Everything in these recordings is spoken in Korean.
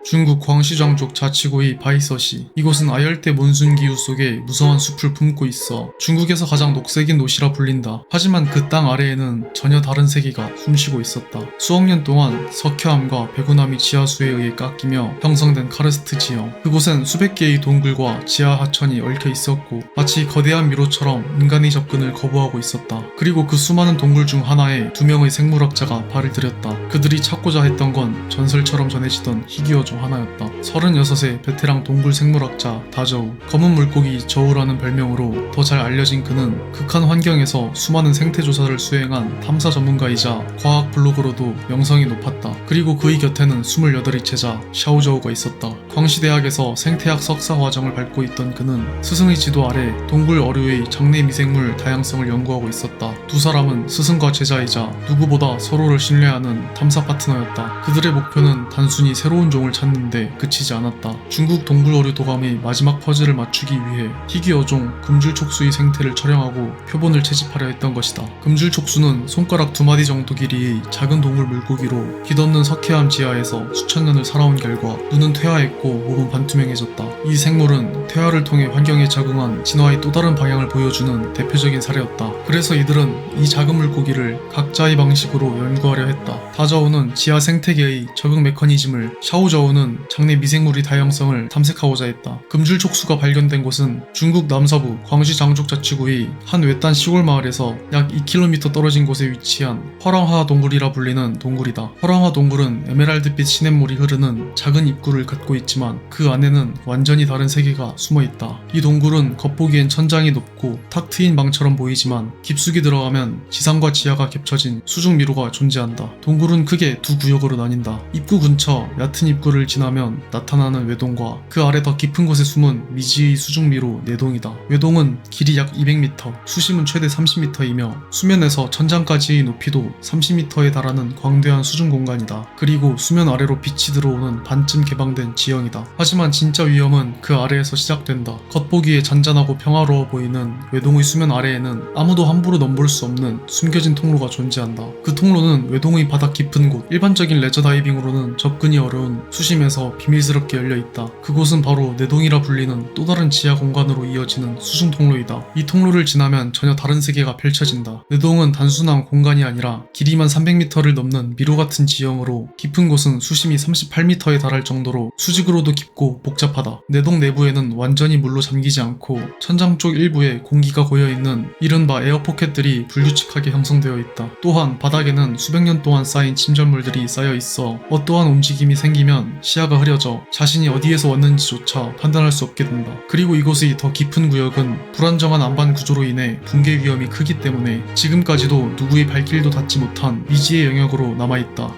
중국 광시장족 자치구의 바이서시. 이곳은 아열대 몬순 기후 속에 무성한 숲을 품고 있어 중국에서 가장 녹색인 도시라 불린다. 하지만 그 땅 아래에는 전혀 다른 세계가 숨쉬고 있었다. 수억 년 동안 석회암과 배구나미 지하수에 의해 깎이며 형성된 카르스트 지형. 그곳엔 수백 개의 동굴과 지하 하천이 얽혀 있었고 마치 거대한 미로처럼 인간의 접근을 거부하고 있었다. 그리고 그 수많은 동굴 중 하나에 두 명의 생물학자가 발을 들였다. 그들이 찾고자 했던 건 전설처럼 전해지던 희귀어 중 하나였다. 36의 베테랑 동굴 생물학자 다저우. 검은 물고기 저우라는 별명으로 더 잘 알려진 그는 극한 환경에서 수많은 생태 조사를 수행한 탐사 전문가이자 과학 블로거로도 명성이 높았다. 그리고 그의 곁에는 28의 제자 샤오저우가 있었다. 광시대학에서 생태학 석사 과정을 밟고 있던 그는 스승의 지도 아래 동굴 어류의 장내 미생물 다양성을 연구하고 있었다. 두 사람은 스승과 제자이자 누구보다 서로를 신뢰하는 탐사 파트너였다. 그들의 목표는 단순히 새로운 종을 찾는데 그치지 않았다. 중국 동굴 어류 도감의 마지막 퍼즐을 맞추기 위해 희귀어종 금줄촉수의 생태를 촬영하고 표본을 채집하려 했던 것이다. 금줄촉수는 손가락 2마디 정도 길이의 작은 동물 물고기로 빛없는 석회암 지하에서 수천 년을 살아온 결과 눈은 퇴화했고 몸은 반투명해졌다. 이 생물은 퇴화를 통해 환경에 적응한 진화의 또 다른 방향을 보여주는 대표적인 사례였다. 그래서 이들은 이 작은 물고기를 각자의 방식으로 연구하려 했다. 다저우는 지하 생태계의 적응 메커니즘을, 샤오저우는 장내 미생물의 다양성을 탐색하고자 했다. 금줄촉수가 발견된 곳은 중국 남서부 광시장족 자치구의 한 외딴 시골 마을에서 약 2km 떨어진 곳에 위치한 허랑하 동굴이라 불리는 동굴이다. 허랑하 동굴은 에메랄드빛 시냇물이 흐르는 작은 입구를 갖고 있지만 그 안에는 완전히 다른 세계가 숨어 있다. 이 동굴은 겉보기엔 천장이 높고 탁 트인 방처럼 보이지만 깊숙이 들어가면 지상과 지하가 겹쳐진 수중 미로가 존재한다. 동굴은 크게 두 구역으로 나뉜다. 입구 근처 얕은 입구를 지나면 나타나는 외동과 그 아래 더 깊은 곳에 숨은 미지의 수중 미로 내동이다. 외동은 길이 약 200m, 수심은 최대 30m이며 수면에서 천장까지의 높이도 30m에 달하는 광대한 수중 공간이다. 그리고 수면 아래로 빛이 들어오는 반쯤 개방된 지형이다. 하지만 진짜 위험은 그 아래에서 시작된다. 겉보기에 잔잔하고 평화로워 보이는 외동의 수면 아래에는 아무도 함부로 넘볼 수 없는 숨겨진 통로가 존재한다. 그 통로는 외동의 바닥 깊은 곳, 일반적인 레저 다이빙으로는 접근이 어려운 수심에서 비밀스럽게 열려있다. 그곳은 바로 내동이라 불리는 또 다른 지하 공간으로 이어지는 수중 통로이다. 이 통로를 지나면 전혀 다른 세계가 펼쳐진다. 내동은 단순한 공간이 아니라 길이만 300m를 넘는 미로 같은 지형으로 깊은 곳은 수심이 38m에 달할 정도로 수직으로도 깊고 복잡하다. 내동 내부에는 완전히 물로 잠기지 않고 천장 쪽 일부에 공기가 고여있는 이른바 에어포켓들이 불규칙하게 형성되어 있다. 또한 바닥에는 수백 년 동안 쌓인 침전물들이 쌓여 있어 어떠한 움직임이 생기면 시야가 흐려져 자신이 어디에서 왔는지조차 판단할 수 없게 된다. 그리고 이곳의 더 깊은 구역은 불안정한 안반 구조로 인해 붕괴 위험이 크기 때문에 지금까지도 누구의 발길도 닿지 못한 미지의 영역으로 남아있다.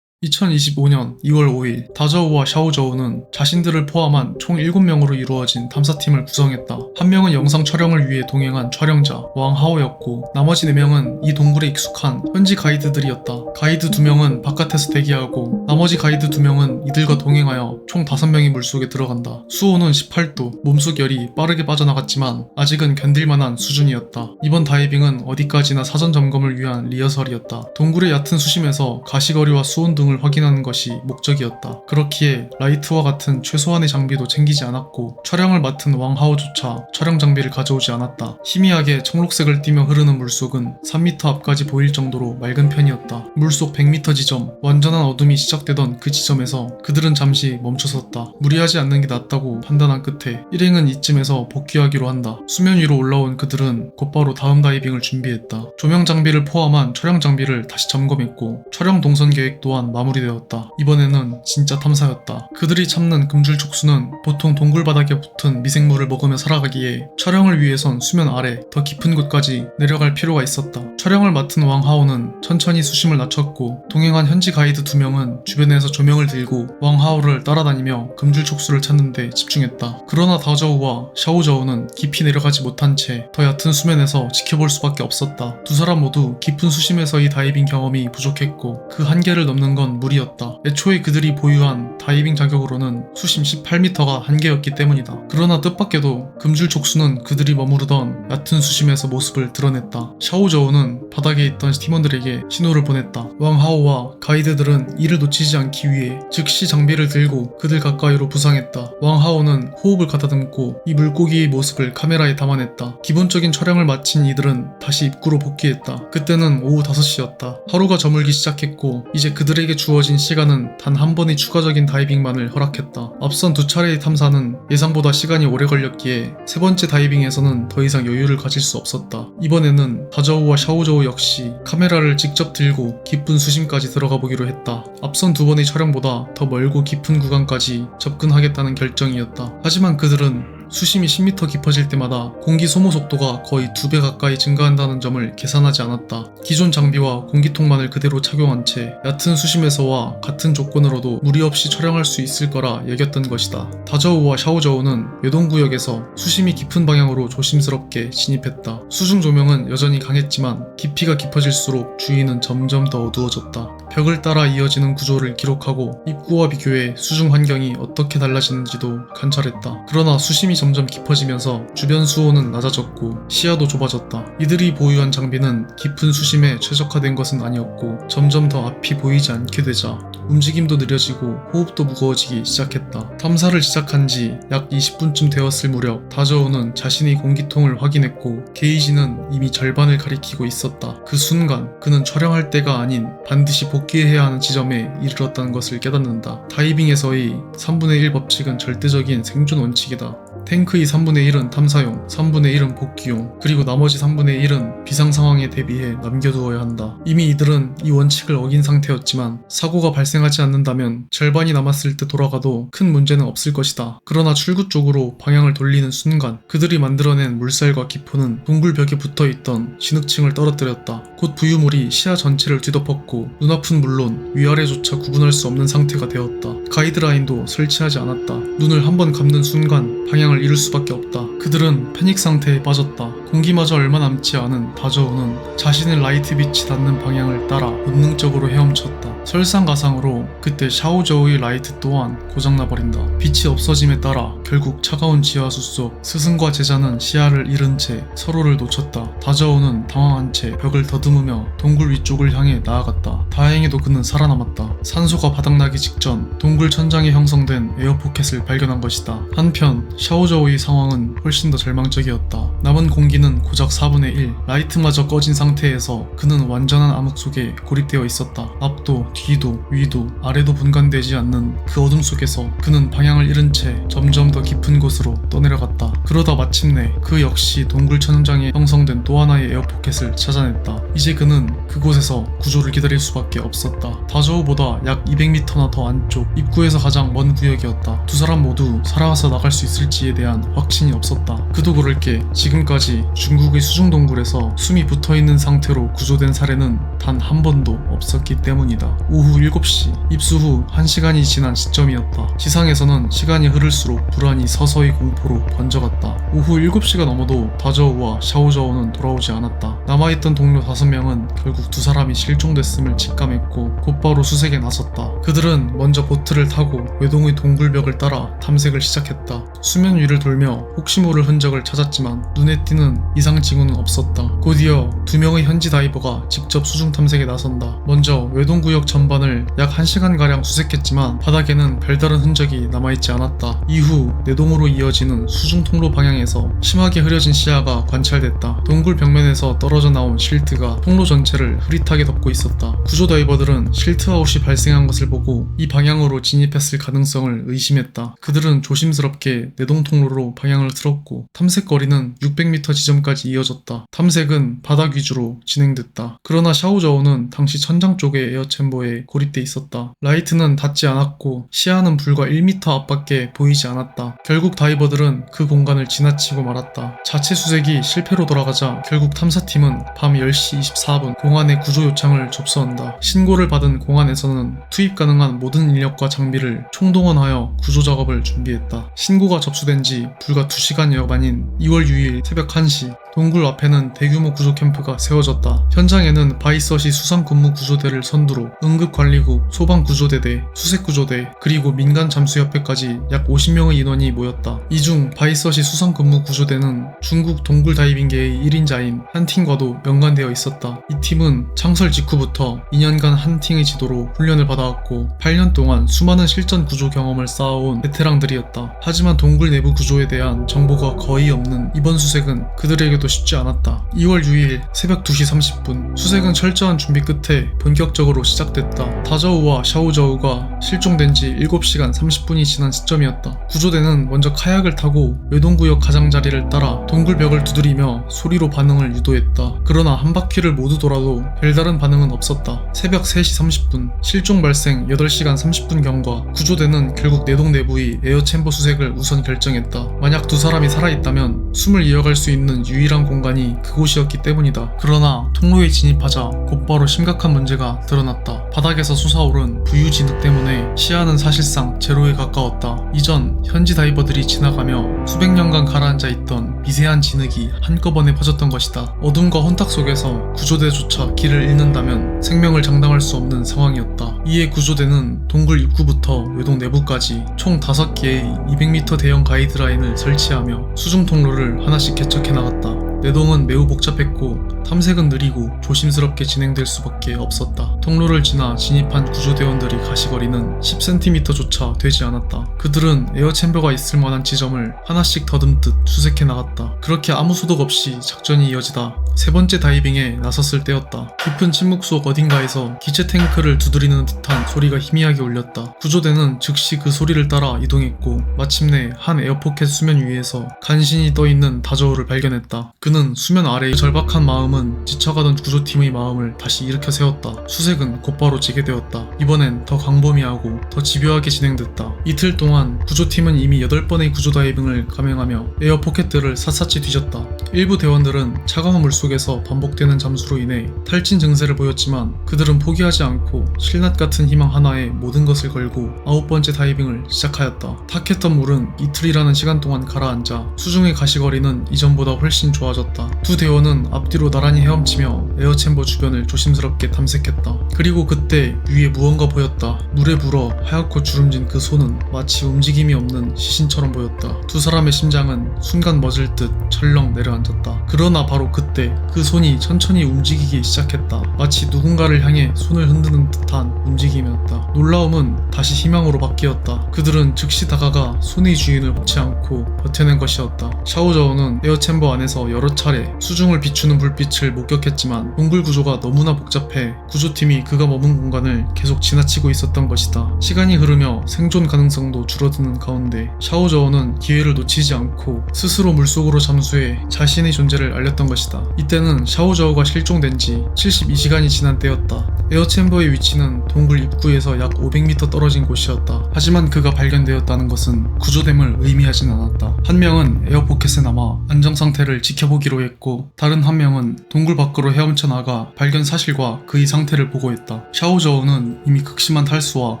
2025년 2월 5일 다저우와 샤오저우는 자신들을 포함한 총 7명으로 이루어진 탐사팀을 구성했다. 한 명은 영상 촬영을 위해 동행한 촬영자 왕하오였고 나머지 4명은 이 동굴에 익숙한 현지 가이드들이었다. 가이드 2명은 바깥에서 대기하고 나머지 가이드 2명은 이들과 동행하여 총 5명이 물속에 들어간다. 수온은 18도, 몸속 열이 빠르게 빠져나갔지만 아직은 견딜만한 수준이었다. 이번 다이빙은 어디까지나 사전 점검을 위한 리허설이었다. 동굴의 얕은 수심에서 가시거리와 수온 등을 확인하는 것이 목적이었다. 그렇기에 라이트와 같은 최소한의 장비도 챙기지 않았고 촬영을 맡은 왕하오조차 촬영 장비를 가져오지 않았다. 희미하게 청록색을 띠며 흐르는 물속은 3m 앞까지 보일 정도로 맑은 편이었다. 물속 100m 지점, 완전한 어둠이 시작되던 그 지점에서 그들은 잠시 멈춰섰다. 무리하지 않는 게 낫다고 판단한 끝에 일행은 이쯤에서 복귀하기로 한다. 수면 위로 올라온 그들은 곧바로 다음 다이빙을 준비했다. 조명 장비를 포함한 촬영 장비를 다시 점검했고 촬영 동선 계획 또한 마무리되었다. 이번에는 진짜 탐사였다. 그들이 참는 금줄촉수는 보통 동굴 바닥에 붙은 미생물을 먹으며 살아가기에 촬영을 위해선 수면 아래 더 깊은 곳까지 내려갈 필요가 있었다. 촬영을 맡은 왕하오는 천천히 수심을 낮췄고 동행한 현지 가이드 2명은 주변에서 조명을 들고 왕하오를 따라다니며 금줄촉수를 찾는 데 집중했다. 그러나 다저우와 샤오저우는 깊이 내려가지 못한 채 더 얕은 수면에서 지켜볼 수밖에 없었다. 두 사람 모두 깊은 수심에서의 다이빙 경험이 부족했고 그 한계를 넘는 건 무리였다. 애초에 그들이 보유한 다이빙 자격으로는 수심 18m가 한계였기 때문이다. 그러나 뜻밖에도 금줄촉수는 그들이 머무르던 얕은 수심에서 모습을 드러냈다. 샤오저우는 바닥에 있던 팀원들에게 신호를 보냈다. 시작했다. 왕하오와 가이드들은 이를 놓치지 않기 위해 즉시 장비를 들고 그들 가까이로 부상했다. 왕하오는 호흡을 가다듬고 이 물고기의 모습을 카메라에 담아냈다. 기본적인 촬영을 마친 이들은 다시 입구로 복귀했다. 그때는 오후 5시였다. 하루가 저물기 시작했고 이제 그들에게 주어진 시간은 단 한 번의 추가적인 다이빙만을 허락했다. 앞선 두 차례의 탐사는 예상보다 시간이 오래 걸렸기에 세 번째 다이빙에서는 더 이상 여유를 가질 수 없었다. 이번에는 다저우와 샤오저우 역시 카메라를 직접 들고 깊은 수심까지 들어가 보기로 했다. 앞선 두 번의 촬영보다 더 멀고 깊은 구간까지 접근하겠다는 결정이었다. 하지만 그들은 수심이 10m 깊어질 때마다 공기 소모 속도가 거의 2배 가까이 증가한다는 점을 계산하지 않았다. 기존 장비와 공기통만을 그대로 착용한 채 얕은 수심에서와 같은 조건으로도 무리 없이 촬영할 수 있을 거라 여겼던 것이다. 다저우와 샤오저우는 외동구역에서 수심이 깊은 방향으로 조심스럽게 진입했다. 수중 조명은 여전히 강했지만 깊이가 깊어질수록 주위는 점점 더 어두워졌다. 벽을 따라 이어지는 구조를 기록하고 입구와 비교해 수중 환경이 어떻게 달라지는지도 관찰했다. 그러나 수심이 점점 깊어지면서 주변 수온은 낮아졌고 시야도 좁아졌다. 이들이 보유한 장비는 깊은 수심에 최적화된 것은 아니었고 점점 더 앞이 보이지 않게 되자 움직임도 느려지고 호흡도 무거워지기 시작했다. 탐사를 시작한 지 약 20분쯤 되었을 무렵 다저우는 자신의 공기통을 확인했고 게이지는 이미 절반을 가리키고 있었다. 그 순간 그는 촬영할 때가 아닌 반드시 복귀해야 하는 지점에 이르렀다는 것을 깨닫는다. 다이빙에서의 3분의 1 법칙은 절대적인 생존 원칙이다. 탱크의 3분의 1은 탐사용, 3분의 1은 복귀용, 그리고 나머지 3분의 1은 비상 상황에 대비해 남겨두어야 한다. 이미 이들은 이 원칙을 어긴 상태였지만 사고가 발생하지 않는다면 절반이 남았을 때 돌아가도 큰 문제는 없을 것이다. 그러나 출구 쪽으로 방향을 돌리는 순간 그들이 만들어낸 물살과 기포는 동굴 벽에 붙어있던 진흙층을 떨어뜨렸다. 곧 부유물이 시야 전체를 뒤덮었고 눈앞은 물론 위아래조차 구분할 수 없는 상태가 되었다. 가이드라인도 설치하지 않았다. 눈을 한번 감는 순간 방향을 잃을 수밖에 없다. 그들은 패닉 상태에 빠졌다. 공기마저 얼마 남지 않은 다저우는 자신의 라이트 빛이 닿는 방향을 따라 본능적으로 헤엄쳤다. 설상가상으로 그때 샤오저우의 라이트 또한 고장나버린다. 빛이 없어짐에 따라 결국 차가운 지하수 속 스승과 제자는 시야를 잃은 채 서로를 놓쳤다. 다저우는 당황한 채 벽을 더듬으며 동굴 위쪽을 향해 나아갔다. 다행히도 그는 살아남았다. 산소가 바닥나기 직전 동굴 천장에 형성된 에어포켓을 발견한 것이다. 한편 샤오저우의 상황은 훨씬 더 절망적이었다. 남은 공기는 고작 4분의 1, 라이트마저 꺼진 상태에서 그는 완전한 암흑 속에 고립되어 있었다. 앞도 뒤도 위도 아래도 분간되지 않는 그 어둠 속에서 그는 방향을 잃은 채 점점 더 깊은 곳으로 떠내려갔다. 그러다 마침내 그 역시 동굴 천장에 형성된 또 하나의 에어포켓을 찾아냈다. 이제 그는 그곳에서 구조를 기다릴 수밖에 없었다. 다저우보다 약 200m나 더 안쪽 입구에서 가장 먼 구역이었다. 두 사람 모두 살아서 나갈 수 있을지에 대한 확신이 없었다. 그도 그럴 게 지금까지 중국의 수중 동굴에서 숨이 붙어있는 상태로 구조된 사례는 단 한 번도 없었기 때문이다. 오후 7시, 입수 후 1시간이 지난 시점이었다. 지상에서는 시간이 흐를수록 불안이 서서히 공포로 번져갔다. 오후 7시가 넘어도 다저우와 샤오저우는 돌아오지 않았다. 남아있던 동료 5명은 결국 두 사람이 실종됐음을 직감했고 곧바로 수색에 나섰다. 그들은 먼저 보트를 타고 외동의 동굴벽을 따라 탐색을 시작했다. 수면 위를 돌며 혹시 모를 흔적을 찾았지만 눈에 띄는 이상 징후는 없었다. 곧이어 2명의 현지 다이버가 직접 수중 탐색에 나선다. 먼저 외동구역 전반을 약 1시간가량 수색했지만 바닥에는 별다른 흔적이 남아있지 않았다. 이후 내동으로 이어지는 수중 통로 방향에서 심하게 흐려진 시야가 관찰됐다. 동굴 벽면에서 떨어져 나온 실트가 통로 전체를 흐릿하게 덮고 있었다. 구조 다이버들은 실트 아웃이 발생한 것을 보고 이 방향으로 진입했을 가능성을 의심했다. 그들은 조심스럽게 내동 통로로 방향을 틀었고 탐색 거리는 600m 지점까지 이어졌다. 탐색은 바닥 위주로 진행됐다. 그러나 샤오저우는 당시 천장 쪽의 에어챔버에 고립돼 있었다. 라이트는 닿지 않았고 시야는 불과 1m 앞밖에 보이지 않았다. 결국 다이버들은 그 공간을 지나치고 말았다. 자체 수색이 실패로 돌아가자 결국 탐사팀은 밤 10시 24분 공안에 구조 요청을 접수한다. 신고를 받은 공안에서는 투입 가능한 모든 인력과 장비를 총동원하여 구조 작업을 준비했다. 신고가 접수된 지 불과 2시간여 만인 2월 6일 새벽 1시 동굴 앞에는 대규모 구조 캠프가 세워졌다. 현장에는 바이서시 수상근무 구조대를 선두로 응급관리국, 소방구조대대, 수색구조대, 그리고 민간 잠수협회까지 약 50명의 인원이 모였다. 이 중 바이서시 수상근무 구조대는 중국 동굴 다이빙계의 1인자인 한팅과도 연관되어 있었다. 이 팀은 창설 직후부터 2년간 한팅의 지도로 훈련을 받아왔고 8년 동안 수많은 실전 구조 경험을 쌓아온 베테랑들이었다. 하지만 동굴 내부 구조에 대한 정보가 거의 없는 이번 수색은 그들에게도 쉽지 않았다. 2월 6일 새벽 2시 30분 수색은 철저한 준비 끝에 본격적으로 시작됐다. 다저우와 샤오저우가 실종된 지 7시간 30분이 지난 시점이었다. 구조대는 먼저 카약을 타고 외동구역 가장자리를 따라 동굴벽을 두드리며 소리로 반응을 유도했다. 그러나 한 바퀴를 모두 돌아도 별다른 반응은 없었다. 새벽 3시 30분 실종 발생 8시간 30분경과 구조대는 결국 내동 내부의 에어챔버 수색을 우선 결정했다. 만약 두 사람이 살아있다면 숨을 이어갈 수 있는 유일한 공간이 그곳이었기 때문이다. 그러나 통로에 진입하자 곧바로 심각한 문제가 드러났다. 바닥에서 솟아오른 부유진흙 때문에 시야는 사실상 제로에 가까웠다. 이전 현지 다이버들이 지나가며 수백 년간 가라앉아 있던 미세한 진흙이 한꺼번에 퍼졌던 것이다. 어둠과 혼탁 속에서 구조대조차 길을 잃는다면 생명을 장담할 수 없는 상황이었다. 이에 구조대는 동굴 입구부터 외동 내부까지 총 5개의 200m 대형 가이드라인을 설치하며 수중 통로를 하나씩 개척해 나갔다. 내동은 매우 복잡했고 탐색은 느리고 조심스럽게 진행될 수밖에 없었다. 통로를 지나 진입한 구조대원들의 가시거리는 10cm조차 되지 않았다. 그들은 에어챔버가 있을 만한 지점을 하나씩 더듬듯 수색해 나갔다. 그렇게 아무 소득 없이 작전이 이어지다 세 번째 다이빙에 나섰을 때였다. 깊은 침묵 속 어딘가에서 기체 탱크를 두드리는 듯한 소리가 희미하게 울렸다. 구조대는 즉시 그 소리를 따라 이동했고 마침내 한 에어포켓 수면 위에서 간신히 떠있는 다저우를 발견했다. 그는 수면 아래의 절박한 마음은 지쳐가던 구조팀의 마음을 다시 일으켜 세웠다. 수색은 곧바로 재개되었다. 이번엔 더 광범위하고 더 집요하게 진행됐다. 이틀 동안 구조팀은 이미 8번의 구조 다이빙을 감행하며 에어포켓들을 샅샅이 뒤졌다. 일부 대원들은 차가운 물속에서 반복되는 잠수로 인해 탈진 증세를 보였지만 그들은 포기하지 않고 실낱 같은 희망 하나에 모든 것을 걸고 9번째 다이빙을 시작하였다. 탁했던 물은 이틀이라는 시간 동안 가라앉아 수중의 가시거리는 이전보다 훨씬 좋아졌다. 두 대원은 앞뒤로 나란히 헤엄치며 에어챔버 주변을 조심스럽게 탐색했다. 그리고 그때 위에 무언가 보였다. 물에 불어 하얗고 주름진 그 손은 마치 움직임이 없는 시신처럼 보였다. 두 사람의 심장은 순간 멎을 듯 철렁 내려앉았다. 그러나 바로 그때 그 손이 천천히 움직이기 시작했다. 마치 누군가를 향해 손을 흔드는 듯한 움직임이었다. 놀라움은 다시 희망으로 바뀌었다. 그들은 즉시 다가가 손의 주인을 놓지 않고 버텨낸 것이었다. 샤오저우는 에어챔버 안에서 여러 차례 수중을 비추는 불빛을 목격했지만 동굴 구조가 너무나 복잡해 구조팀이 그가 머문 공간을 계속 지나치고 있었던 것이다. 시간이 흐르며 생존 가능성도 줄어드는 가운데 샤오저우는 기회를 놓치지 않고 스스로 물속으로 잠수해 자신의 존재를 알렸던 것이다. 이때는 샤오저우가 실종된 지 72시간이 지난 때였다. 에어챔버의 위치는 동굴 입구에서 약 500m 떨어진 곳이었다. 하지만 그가 발견되었다는 것은 구조됨을 의미하진 않았다. 한 명은 에어포켓에 남아 안정 상태를 지켜보기로 했고 다른 한 명은 동굴 밖으로 헤엄쳐 나가 발견 사실과 그의 상태를 보고했다. 샤오저우는 이미 극심한 탈수와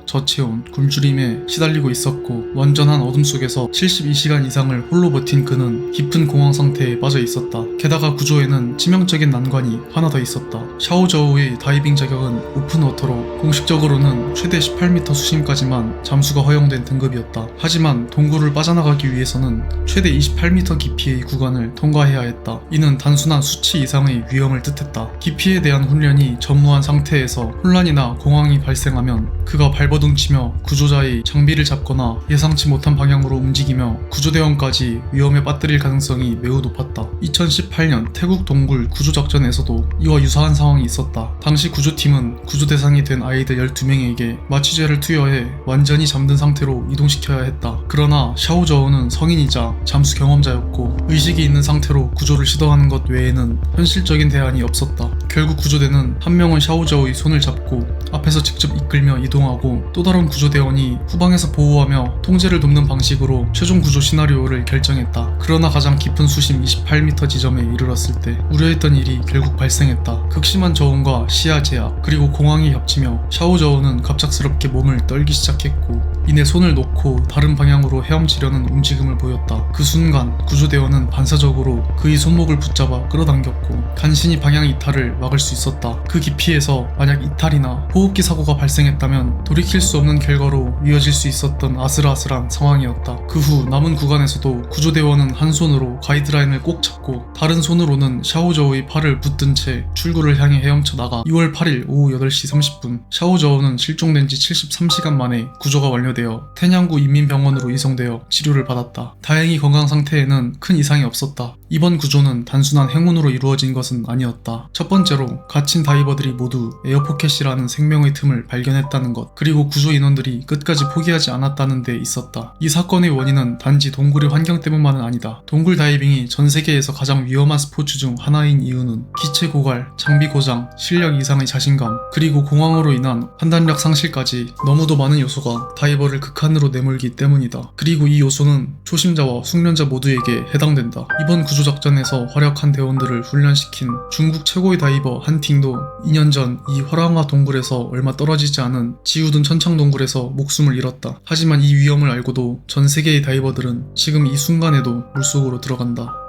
저체온, 굶주림에 시달리고 있었고 완전한 어둠 속에서 72시간 이상을 홀로 버틴 그는 깊은 공황 상태에 빠져 있었다. 게다가 구조에는 치명적인 난관이 하나 더 있었다. 샤오저우의 다이빙 자격은 오픈워터로 공식적으로는 최대 18m 수심까지만 잠수가 허용된 등급이었다. 하지만 동굴을 빠져나가기 위해서는 최대 28m 깊이의 구간을 통과해야 했다. 이는 단순한 수치 이상의 위험을 뜻했다. 깊이에 대한 훈련이 전무한 상태에서 혼란이나 공황이 발생하면 그가 발버둥치며 구조자의 장비를 잡거나 예상치 못한 방향으로 움직이며 구조대원까지 위험에 빠뜨릴 가능성이 매우 높았다. 2018년 태국 동굴 구조작전에서도 이와 유사한 상황이 있었다. 당시 구조팀은 구조 대상이 된 아이들 12명에게 마취제를 투여해 완전히 잠든 상태로 이동시켜야 했다. 그러나 샤오저우는 성인이자 잠수 경험자였고 의식이 있는 상태로 구조를 시도하는 것 외에는 현실적인 대안이 없었다. 결국 구조대는 한 명은 샤오자오의 손을 잡고 앞에서 직접 이끌며 이동하고 또 다른 구조대원이 후방에서 보호하며 통제를 돕는 방식으로 최종 구조 시나리오를 결정했다. 그러나 가장 깊은 수심 28m 지점에 이르렀을 때 우려했던 일이 결국 발생했다. 극심한 저온과 시야 제약 그리고 공황이 겹치며 샤오자오는 갑작스럽게 몸을 떨기 시작했고 이내 손을 놓고 다른 방향으로 헤엄치려는 움직임을 보였다. 그 순간 구조대원은 반사적으로 그의 손목을 붙잡아 끌어당겼고 간신히 방향 이탈을 막을 수 있었다. 그 깊이에서 만약 이탈이나 호흡기 사고가 발생했다면 돌이킬 수 없는 결과로 이어질 수 있었던 아슬아슬한 상황이었다. 그 후 남은 구간에서도 구조대원은 한 손으로 가이드라인을 꼭 잡고 다른 손으로는 샤오저우의 팔을 붙든 채 출구를 향해 헤엄쳐 나가 2월 8일 오후 8시 30분 샤오저우는 실종된 지 73시간 만에 구조가 완료되어 텐양구 인민병원으로 이송되어 치료를 받았다. 다행히 건강 상태에는 큰 이상이 없었다. 이번 구조는 단순한 행운으로 이루어진 것은 아니었다. 첫 번째로 갇힌 다이버들이 모두 에어포켓이라는 생명의 틈을 발견했다는 것, 그리고 구조 인원들이 끝까지 포기하지 않았다는 데 있었다. 이 사건의 원인은 단지 동굴의 환경 때문만은 아니다. 동굴 다이빙이 전 세계에서 가장 위험한 스포츠 중 하나인 이유는 기체 고갈, 장비 고장, 실력 이상의 자신감, 그리고 공황으로 인한 판단력 상실까지 너무도 많은 요소가 다이버를 극한으로 내몰기 때문이다. 그리고 이 요소는 초심자와 숙련자 모두에게 해당된다. 이번 구조 작전에서 활약한 대원들을 훈련시킨 중국 최고의 다이버 한팅도 2년 전 이 화랑화 동굴에서 얼마 떨어지지 않은 지우든 천창 동굴에서 목숨을 잃었다. 하지만 이 위험을 알고도 전 세계의 다이버들은 지금 이 순간에도 물속으로 들어간다.